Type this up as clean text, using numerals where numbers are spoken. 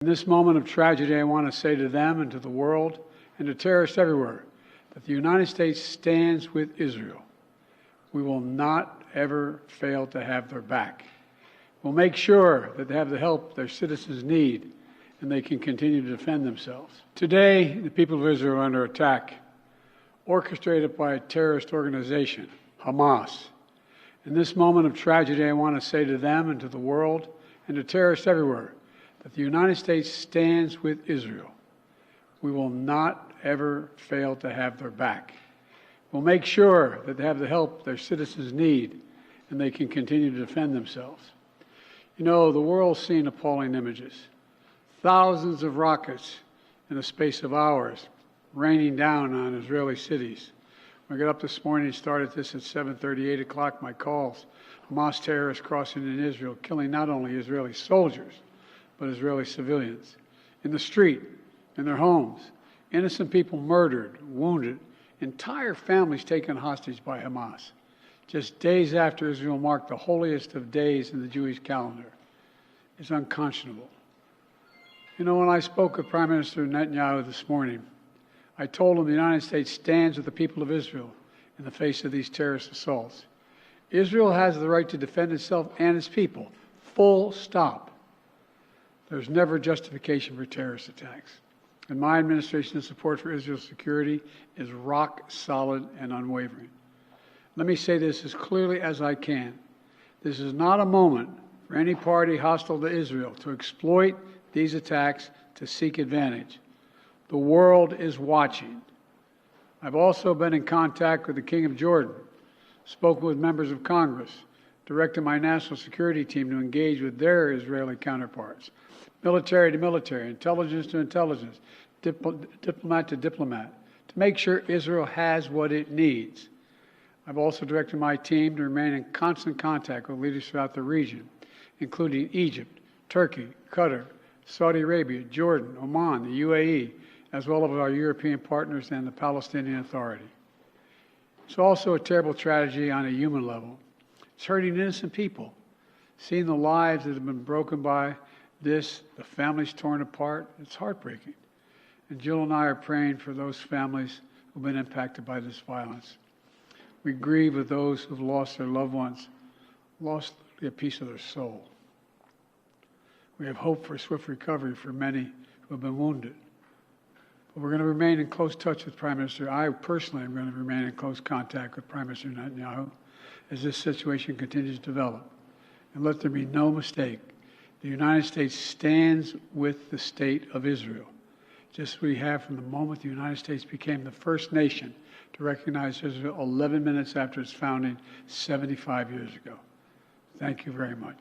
In this moment of tragedy, I want to say to them and to the world and to terrorists everywhere that the United States stands with Israel. We will not ever fail to have their back. We'll make sure that they have the help their citizens need and they can continue to defend themselves. Today, the people of Israel are under attack, orchestrated by a terrorist organization, Hamas. In this moment of tragedy, I want to say to them and to the world and to terrorists everywhere that the United States stands with Israel. We will not ever fail to have their back. We'll make sure that they have the help their citizens need and they can continue to defend themselves. You know, the world's seen appalling images. Thousands of rockets in the space of hours raining down on Israeli cities. When I got up this morning, started this at 7:30, 8 o'clock, my calls. Hamas terrorists crossing in Israel, killing not only Israeli soldiers, but Israeli civilians. In the street, in their homes, innocent people murdered, wounded, entire families taken hostage by Hamas. Just days after Israel marked the holiest of days in the Jewish calendar. It's unconscionable. You know, when I spoke with Prime Minister Netanyahu this morning, I told him the United States stands with the people of Israel in the face of these terrorist assaults. Israel has the right to defend itself and its people, full stop. There's never justification for terrorist attacks. And my administration's support for Israel's security is rock solid and unwavering. Let me say this as clearly as I can. This is not a moment for any party hostile to Israel to exploit these attacks to seek advantage. The world is watching. I've also been in contact with the King of Jordan, spoken with members of Congress, directed my national security team to engage with their Israeli counterparts, military to military, intelligence to intelligence, diplomat to diplomat, to make sure Israel has what it needs. I've also directed my team to remain in constant contact with leaders throughout the region, including Egypt, Turkey, Qatar, Saudi Arabia, Jordan, Oman, the UAE, as well as our European partners and the Palestinian Authority. It's also a terrible tragedy on a human level. It's hurting innocent people. Seeing the lives that have been broken by this, the families torn apart, it's heartbreaking. And Jill and I are praying for those families who've been impacted by this violence. We grieve with those who've lost their loved ones, lost a piece of their soul. We have hope for swift recovery for many who have been wounded. But we're going to remain in close touch with Prime Minister. I personally am going to remain in close contact with Prime Minister Netanyahu as this situation continues to develop. And let there be no mistake, the United States stands with the state of Israel, just as we have from the moment the United States became the first nation to recognize Israel 11 minutes after its founding 75 years ago. Thank you very much.